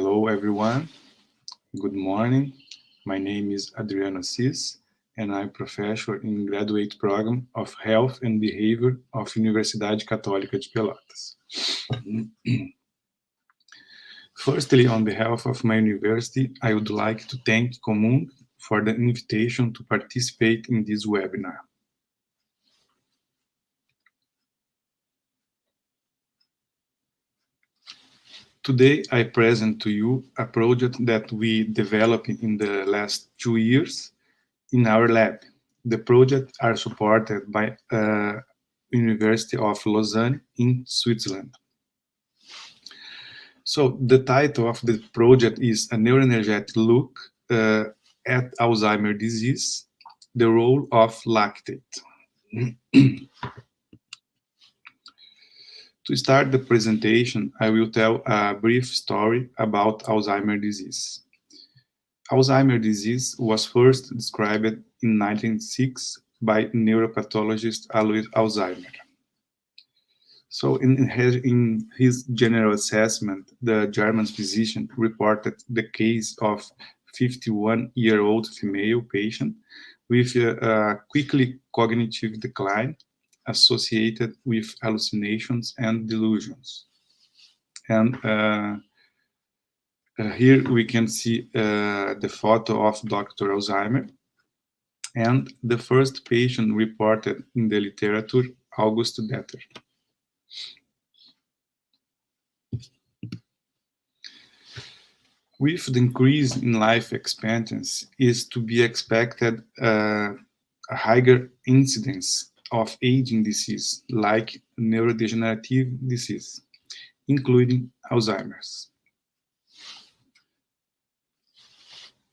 Hello, everyone. Good morning. My name is Adriano Cis, and I'm professor in graduate program of Health and Behavior of Universidade Católica de Pelotas. Firstly, on behalf of my university, I would like to thank Comum for the invitation to participate in this webinar. Today, I present to you a project that we developed in the last 2 years in our lab. The projects are supported by University of Lausanne in Switzerland. So the title of the project is A Neuroenergetic Look at Alzheimer's Disease, the Role of Lactate. To start the presentation, I will tell a brief story about Alzheimer's disease. Alzheimer's disease was first described in 1906 by neuropathologist Alois Alzheimer. So in his general assessment, the German physician reported the case of 51-year-old female patient with a quickly cognitive decline associated with hallucinations and delusions. And here we can see the photo of Dr. Alzheimer and the first patient reported in the literature, August Detter. With the increase in life expectancy is to be expected a higher incidence of aging disease like neurodegenerative disease, including Alzheimer's.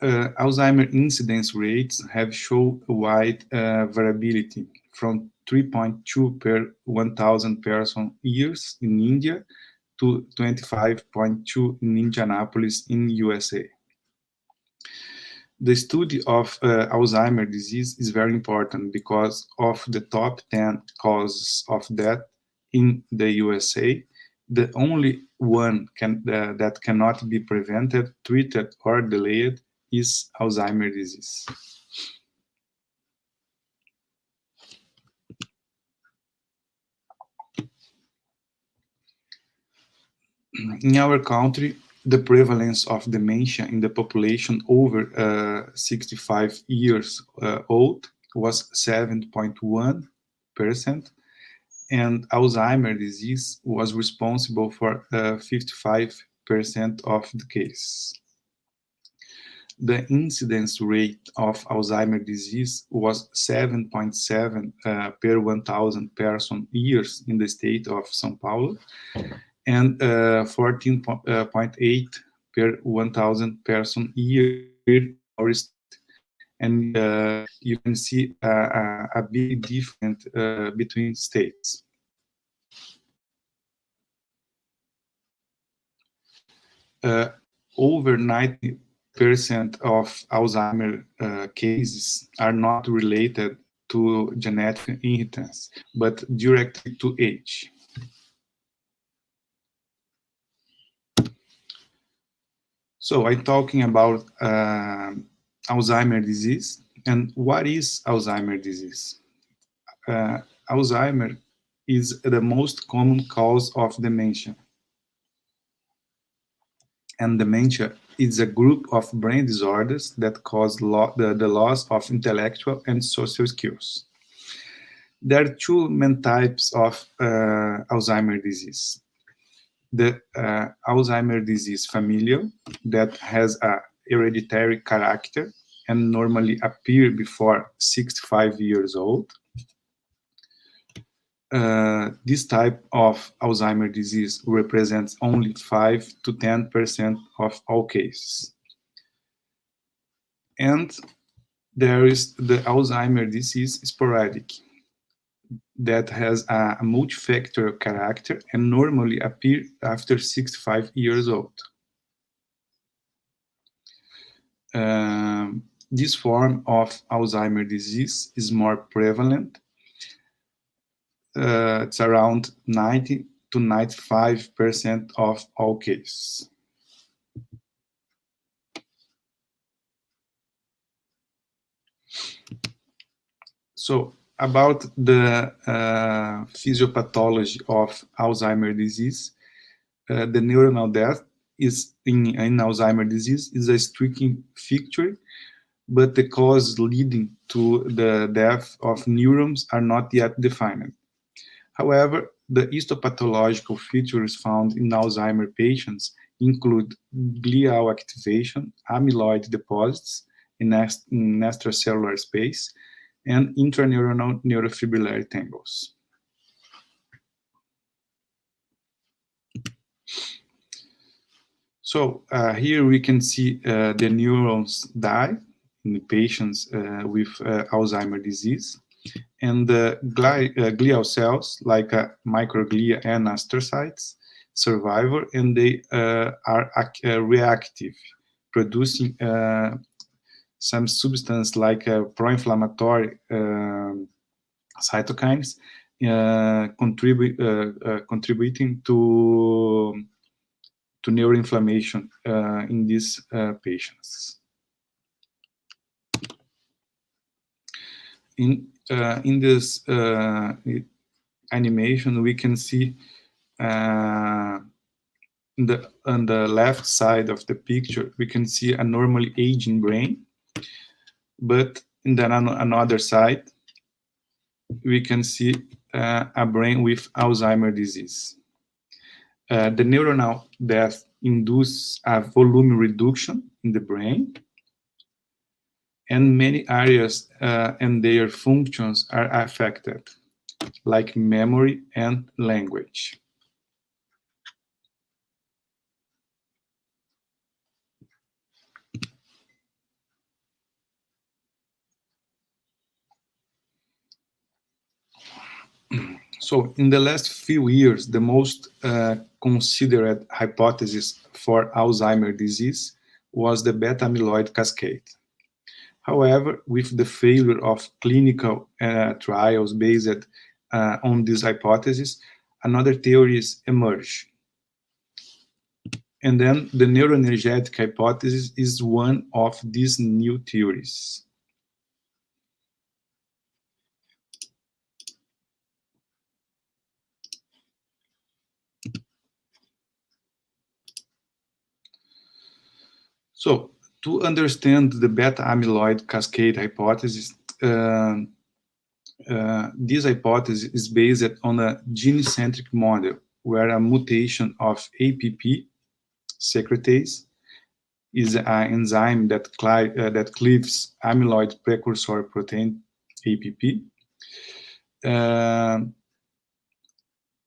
Alzheimer's incidence rates have shown a wide variability from 3.2 per 1,000 person years in India to 25.2 in Indianapolis in USA. The study of Alzheimer's disease is very important because of the top 10 causes of death in the USA. The only one that cannot be prevented, treated, or delayed is Alzheimer's disease. In our country, the prevalence of dementia in the population over 65 years old was 7.1%, and Alzheimer's disease was responsible for 55% of the cases. The incidence rate of Alzheimer's disease was 7.7 per 1,000 person years in the state of São Paulo, and 14.8 per 1,000 person year in our state. And you can see a big difference between states. Over 90% of Alzheimer's cases are not related to genetic inheritance, but directly to age. So I'm talking about Alzheimer's disease. And what is Alzheimer's disease? Alzheimer's is the most common cause of dementia. And dementia is a group of brain disorders that cause the loss of intellectual and social skills. There are two main types of Alzheimer's disease. The Alzheimer's disease familial, that has a hereditary character and normally appear before 65 years old. This type of Alzheimer's disease represents only 5 to 10% of all cases. And there is the Alzheimer's disease sporadic, that has a multi-factor character and normally appear after 65 years old. This form of Alzheimer's disease is more prevalent. It's around 90 to 95% of all cases. So about the physiopathology of Alzheimer's disease, the neuronal death is in Alzheimer's disease is a striking feature, but the cause leading to the death of neurons are not yet defined. However, the histopathological features found in Alzheimer patients include glial activation, amyloid deposits in extracellular space, and intraneuronal neurofibrillary tangles. So here we can see the neurons die in the patients with Alzheimer's disease. And the glial cells, like microglia and astrocytes, survive, and they are reactive, producing some substance like pro-inflammatory cytokines, contributing to neuroinflammation in these patients. In this animation, we can see on the left side of the picture, we can see a normally aging brain, but in the another side, we can see a brain with Alzheimer's disease. The neuronal death induces a volume reduction in the brain, and many areas and their functions are affected, like memory and language. So in the last few years, the most considered hypothesis for Alzheimer's disease was the beta-amyloid cascade. However, with the failure of clinical trials based on this hypothesis, another theories emerge. And then the neuroenergetic hypothesis is one of these new theories. So to understand the beta-amyloid cascade hypothesis, this hypothesis is based on a gene-centric model where a mutation of APP secretase is an enzyme that cleaves amyloid precursor protein APP.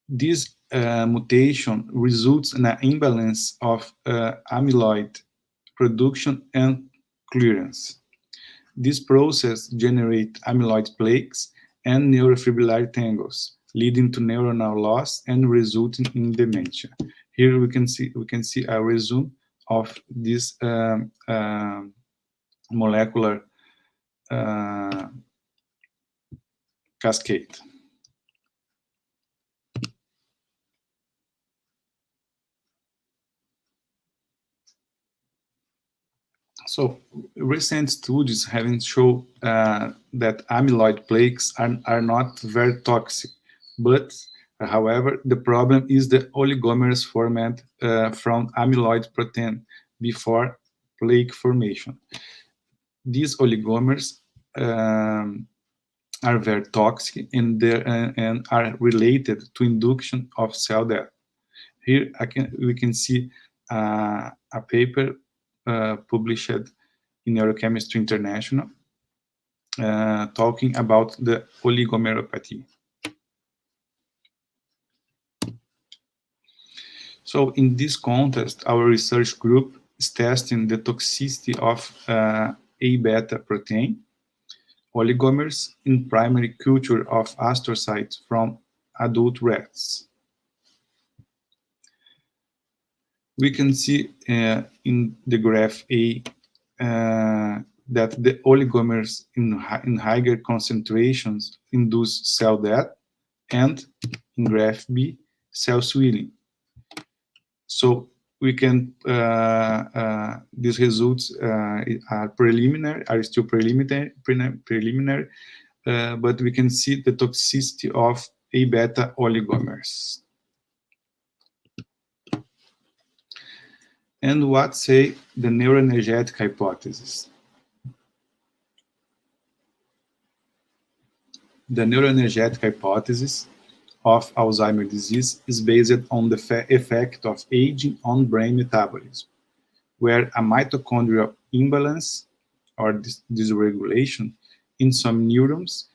This mutation results in an imbalance of amyloid production and clearance. This process generates amyloid plaques and neurofibrillary tangles, leading to neuronal loss and resulting in dementia. Here we can see a resume of this molecular cascade. So recent studies have shown that amyloid plaques are not very toxic, but however, the problem is the oligomers formed from amyloid protein before plaque formation. These oligomers are very toxic and are related to induction of cell death. Here we can see a paper published in Neurochemistry International talking about the oligomeropathy. So in this context, our research group is testing the toxicity of A-beta protein oligomers in primary culture of astrocytes from adult rats. We can see in the graph A that the oligomers in higher concentrations induce cell death, and in graph B, cell swelling. So we can, these results are still preliminary, but we can see the toxicity of A-beta oligomers. And what say the neuroenergetic hypothesis? The neuroenergetic hypothesis of Alzheimer's disease is based on the effect of aging on brain metabolism, where a mitochondrial imbalance or dysregulation in some neurons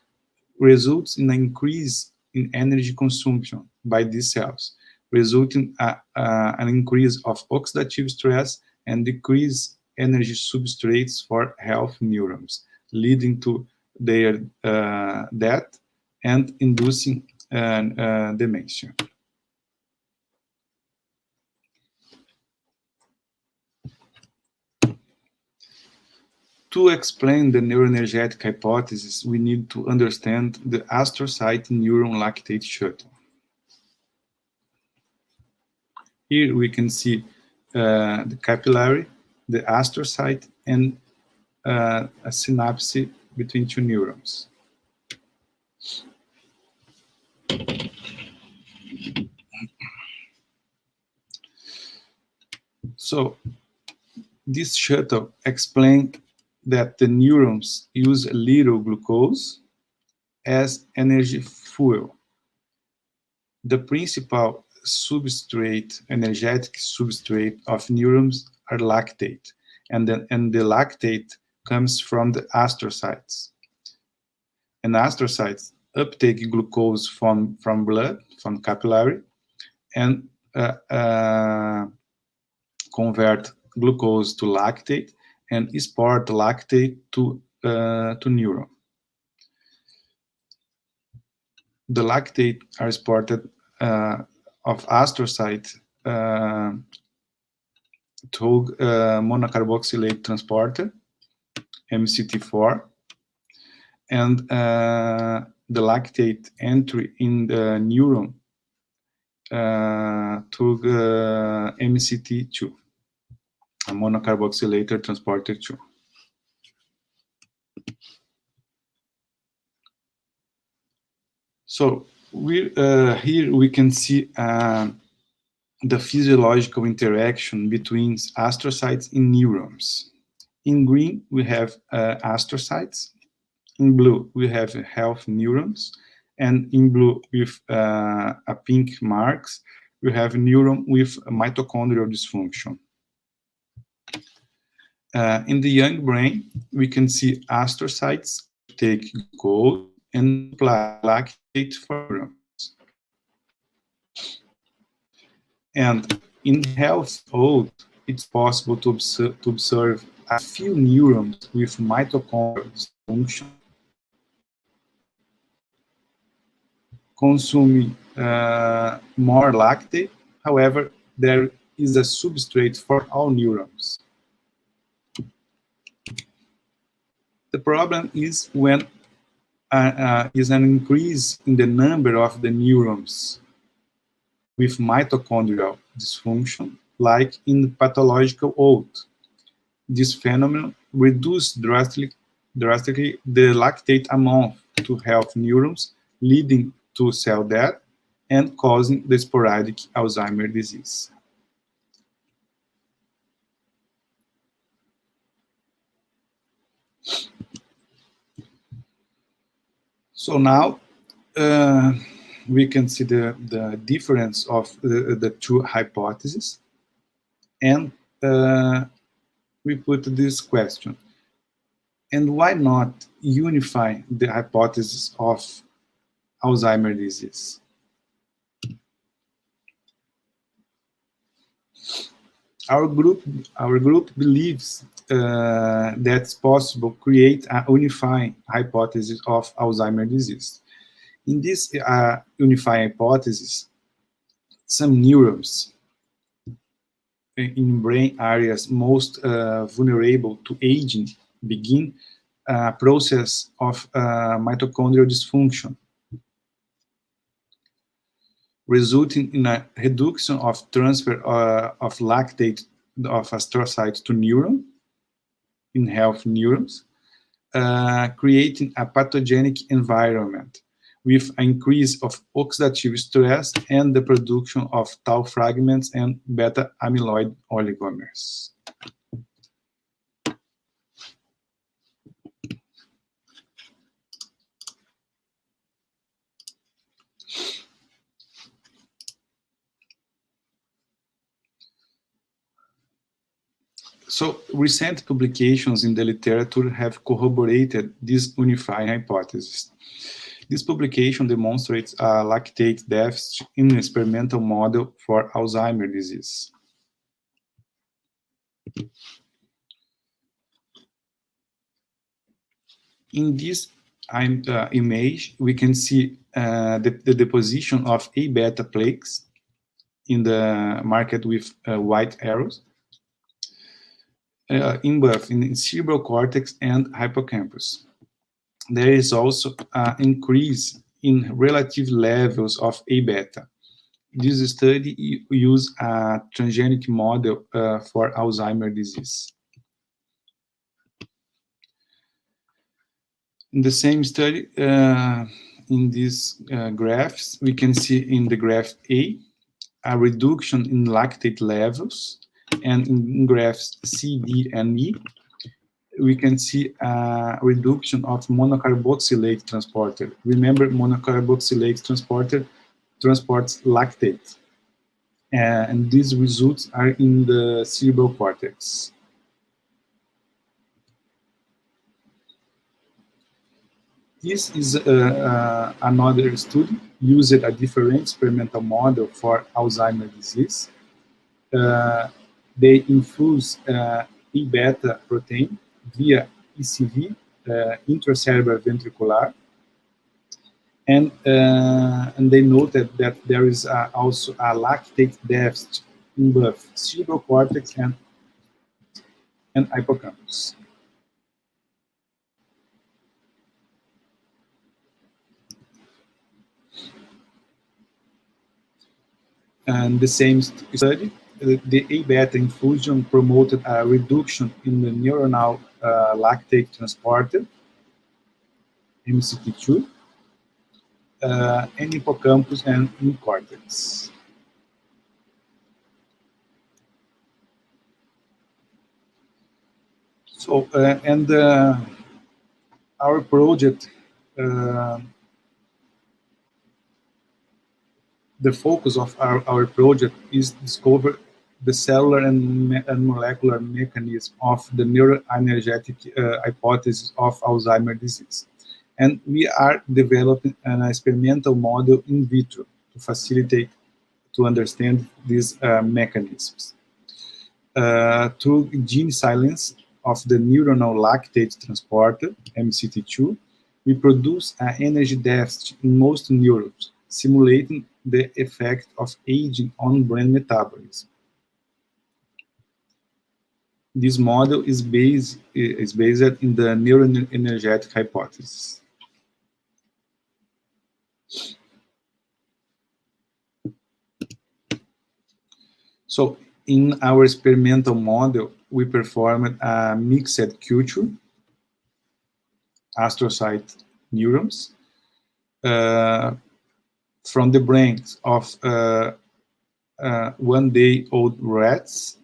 results in an increase in energy consumption by these cells, resulting in an increase of oxidative stress and decreased energy substrates for healthy neurons, leading to their death and inducing dementia. To explain the neuroenergetic hypothesis, we need to understand the astrocyte neuron lactate shuttle. Here we can see the capillary, the astrocyte, and a synapse between two neurons. So this shuttle explains that the neurons use a little glucose as energy fuel. The principal substrate, energetic substrate of neurons are lactate, and the lactate comes from the astrocytes. And astrocytes uptake glucose from blood, from capillary, and convert glucose to lactate and export lactate to neuron. The lactate are exported of astrocyte to monocarboxylate transporter, MCT4, and the lactate entry in the neuron to MCT2, a monocarboxylated transporter 2. So here we can see the physiological interaction between astrocytes and neurons. In green, we have astrocytes. In blue, we have healthy neurons. And in blue, with a pink marks, we have neuron with mitochondrial dysfunction. In the young brain, we can see astrocytes take glucose and supply lactate for neurons. And in healthy old, it's possible to observe a few neurons with mitochondrial dysfunction consuming more lactate. However, there is a substrate for all neurons. The problem is when is an increase in the number of the neurons with mitochondrial dysfunction, like in pathological old. This phenomenon reduces drastically the lactate amount to healthy neurons, leading to cell death and causing the sporadic Alzheimer's disease. So now we can see the difference of the two hypotheses, and we put this question: and why not unify the hypothesis of Alzheimer's disease? Our group believes that it's possible to create a unifying hypothesis of Alzheimer's disease. In this unifying hypothesis, some neurons in brain areas most vulnerable to aging begin a process of mitochondrial dysfunction, resulting in a reduction of transfer of lactate of astrocyte to neuron in healthy neurons, creating a pathogenic environment with an increase of oxidative stress and the production of tau fragments and beta amyloid oligomers. So recent publications in the literature have corroborated this unifying hypothesis. This publication demonstrates a lactate deficit in an experimental model for Alzheimer's disease. In this image, we can see the deposition of A-beta plaques in the market with white arrows. In both in cerebral cortex and hippocampus. There is also an increase in relative levels of A-beta. This study used a transgenic model for Alzheimer's disease. In the same study, in these graphs, we can see in the graph A, a reduction in lactate levels, and in graphs C, D, and E, we can see a reduction of monocarboxylate transporter. Remember, monocarboxylate transporter transports lactate. And these results are in the cerebral cortex. This is another study used a different experimental model for Alzheimer's disease. They infuse A-beta protein via ECV, intracerebral ventricular, and they noted that there is also a lactate deficit in both cerebral cortex and hippocampus. And the same study, the A-beta infusion promoted a reduction in the neuronal lactate transporter, MCT2, in hippocampus and in cortex. So, and our project, the focus of our project is discover the cellular and molecular mechanism of the neuroenergetic hypothesis of Alzheimer's disease. And we are developing an experimental model in vitro to facilitate to understand these mechanisms. Through gene silence of the neuronal lactate transporter, MCT2, we produce an energy deficit in most neurons, simulating the effect of aging on brain metabolism. This model is based in the neuroenergetic hypothesis. So, in our experimental model, we performed a mixed culture, astrocyte neurons, from the brains of 1-day-old rats,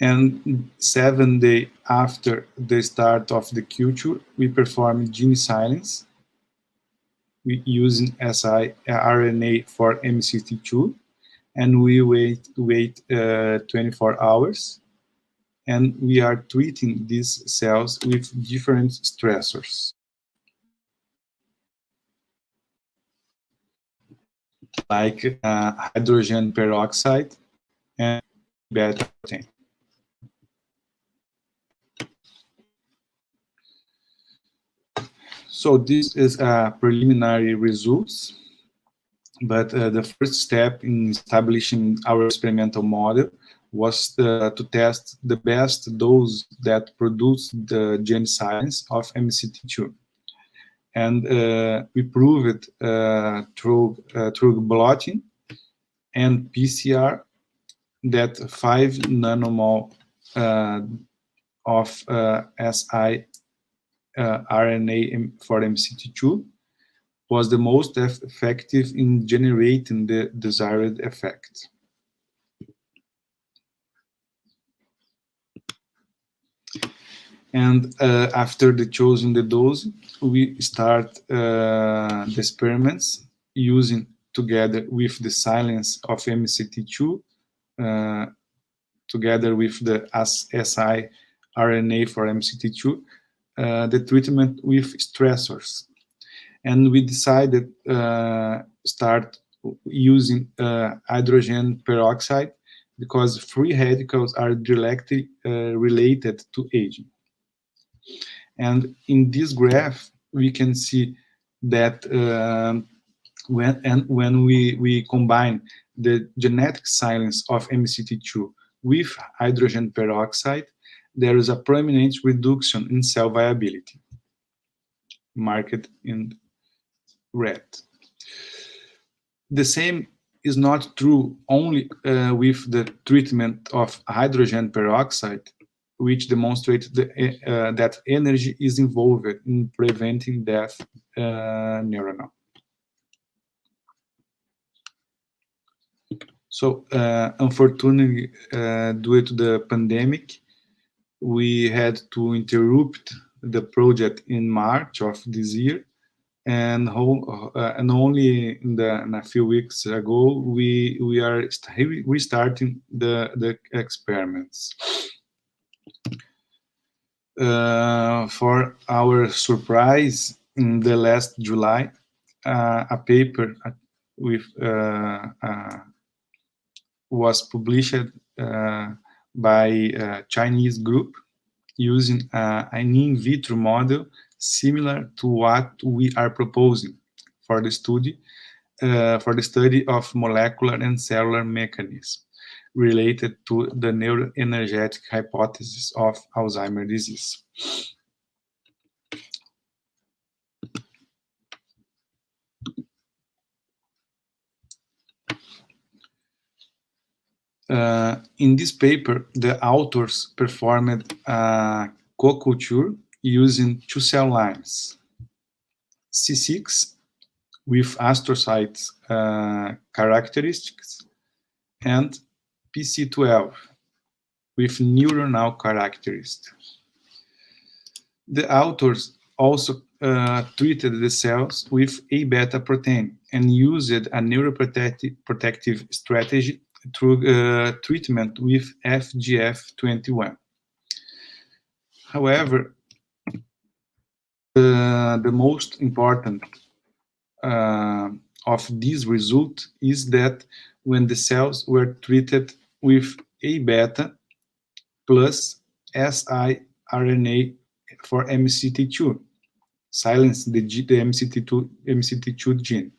and 7 days after the start of the culture, we perform gene silence using siRNA for MCT2, and we wait 24 hours, and we are treating these cells with different stressors, like hydrogen peroxide and beta protein. So this is preliminary results, but the first step in establishing our experimental model was to test the best dose that produced the gene silence of MCT2. And we proved through blotting and PCR that 5 nanomole of siRNA for MCT2 was the most effective in generating the desired effect. And after choosing the dose, we start the experiments using, together with the silence of MCT2, together with the siRNA for MCT2, the treatment with stressors. And we decided start using hydrogen peroxide because free radicals are directly related to aging. And in this graph, we can see that when we combine the genetic silence of MCT2 with hydrogen peroxide, there is a prominent reduction in cell viability, marked in red. The same is not true only with the treatment of hydrogen peroxide, which demonstrates that energy is involved in preventing death neuronal. So, unfortunately, due to the pandemic, we had to interrupt the project in March of this year, and only in a few weeks ago we are restarting the experiments. For our surprise, in the last July, a paper with was published by a Chinese group using an in vitro model similar to what we are proposing for the study of molecular and cellular mechanisms related to the neuroenergetic hypothesis of Alzheimer's disease. In this paper, the authors performed a co-culture using two cell lines, C6 with astrocyte characteristics and PC12 with neuronal characteristics. The authors also treated the cells with A-beta protein and used a neuroprotective strategy through treatment with FGF21. However, the most important of this result is that when the cells were treated with A-beta plus siRNA for MCT2, silence the MCT2 gene,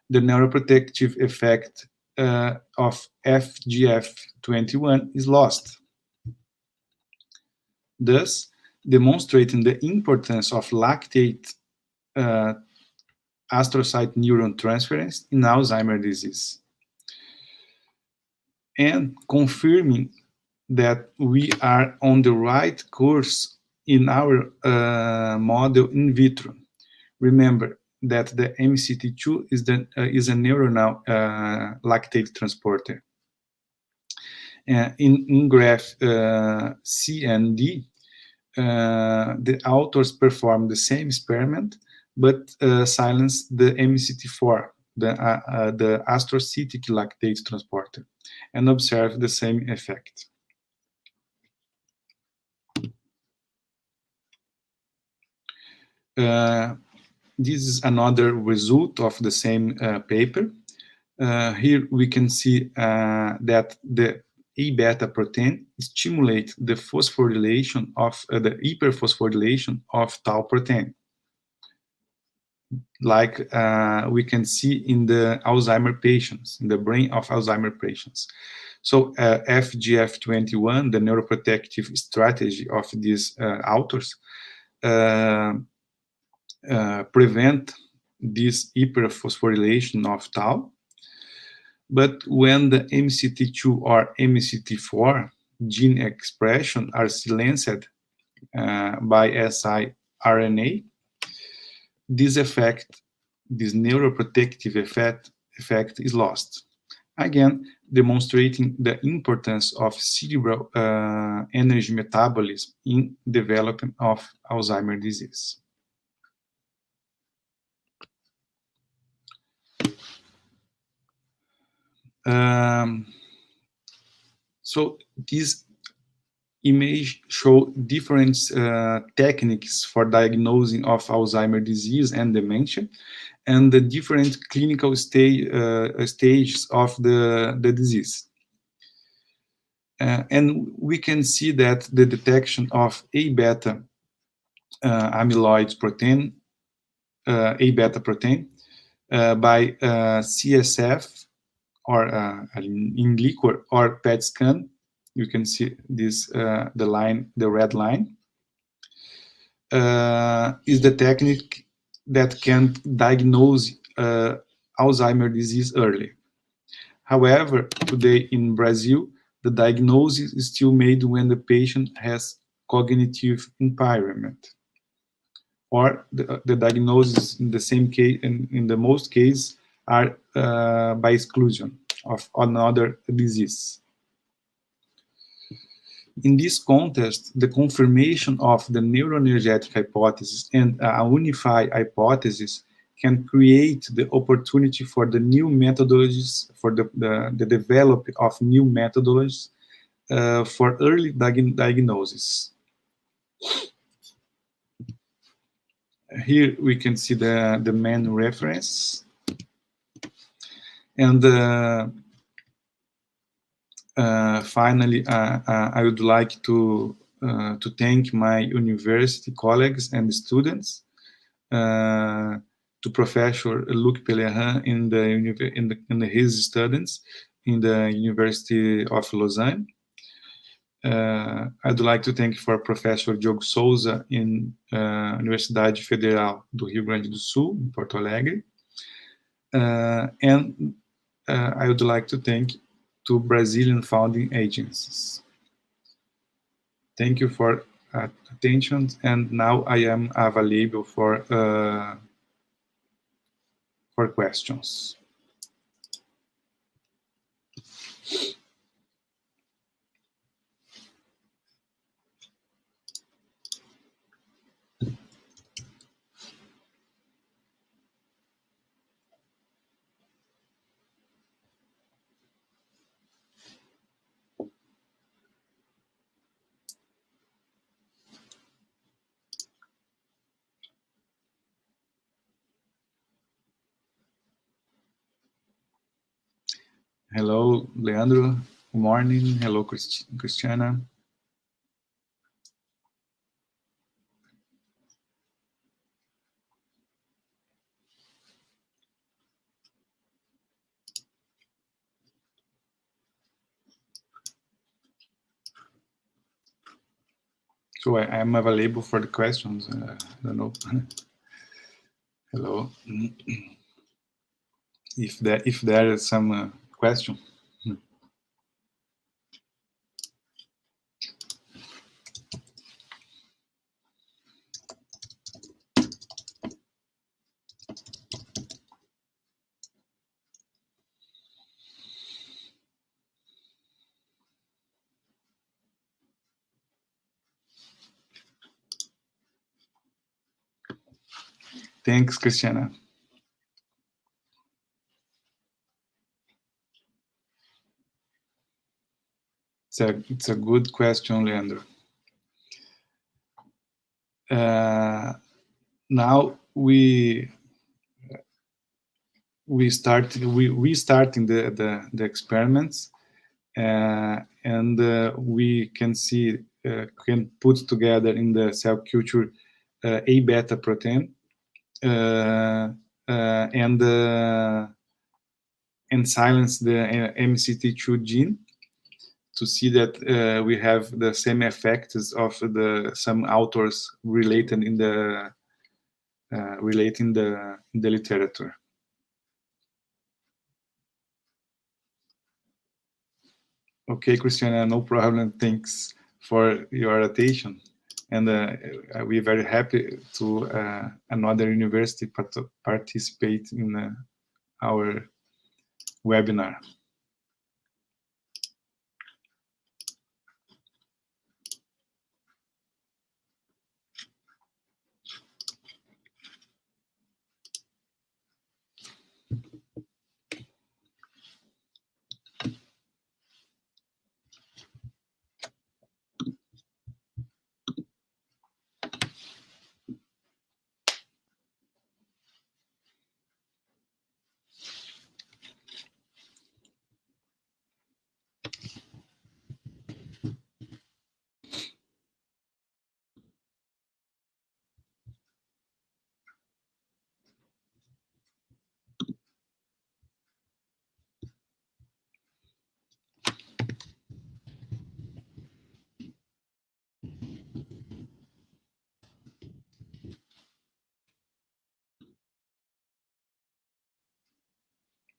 the neuroprotective effect of FGF21 is lost, thus demonstrating the importance of lactate astrocyte neuron transference in Alzheimer's disease, and confirming that we are on the right course in our model in vitro. Remember that the MCT2 is a neuronal lactate transporter. In graph C and D, the authors performed the same experiment, but silenced the MCT4, the astrocytic lactate transporter, and observed the same effect. This is another result of the same paper. Here we can see that the A-beta protein stimulates the phosphorylation of the hyperphosphorylation of tau protein, like we can see in the Alzheimer's patients, in the brain of Alzheimer's patients. So FGF21, the neuroprotective strategy of these authors, prevent this hyperphosphorylation of tau. But when the MCT2 or MCT4 gene expression are silenced by siRNA, this neuroprotective effect is lost. Again, demonstrating the importance of cerebral energy metabolism in development of Alzheimer's disease. So this image show different techniques for diagnosing of Alzheimer's disease and dementia, and the different clinical stages of the disease. And we can see that the detection of A-beta amyloid protein, A-beta protein, by CSF or in liquid or PET scan. You can see this the red line is the technique that can diagnose Alzheimer's disease early. However, today in Brazil, the diagnosis is still made when the patient has cognitive impairment, or the diagnosis in the same case, in the most cases, are by exclusion of another disease. In this context, the confirmation of the neuroenergetic hypothesis and a unified hypothesis can create the opportunity for the new methodologies, for the development of new methodologies for early diagnosis. Here we can see the main reference, and finally, I would like to thank my university colleagues and students, to Professor Luc Pellerin in his studies in the University of Lausanne. I'd like to thank for Professor Diogo Souza in Universidade Federal do Rio Grande do Sul, in Porto Alegre. And I would like to thank to Brazilian founding agencies. Thank you for attention, and now I am available for questions. Hello, Leandro. Good morning. Hello, Christiana. So I am available for the questions. I don't know. Hello. If there is some question. Thanks, Christiana. It's a good question, Leandro. Now we restarting the experiments, and we can see can put together in the cell culture A beta protein and silence the MCT2 gene to see that we have the same effects of some authors related in the literature. Okay, Christiana, no problem. Thanks for your attention. And we're very happy to another university participate in our webinar.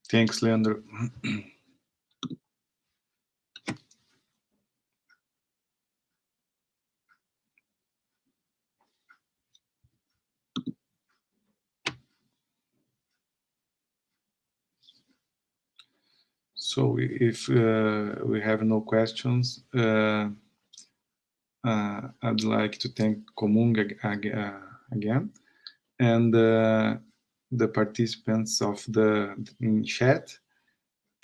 Thanks, Leandro. So if we have no questions, I'd like to thank Komung again, and the participants of the chat.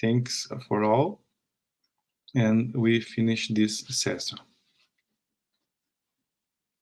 Thanks for all, and we finish this session.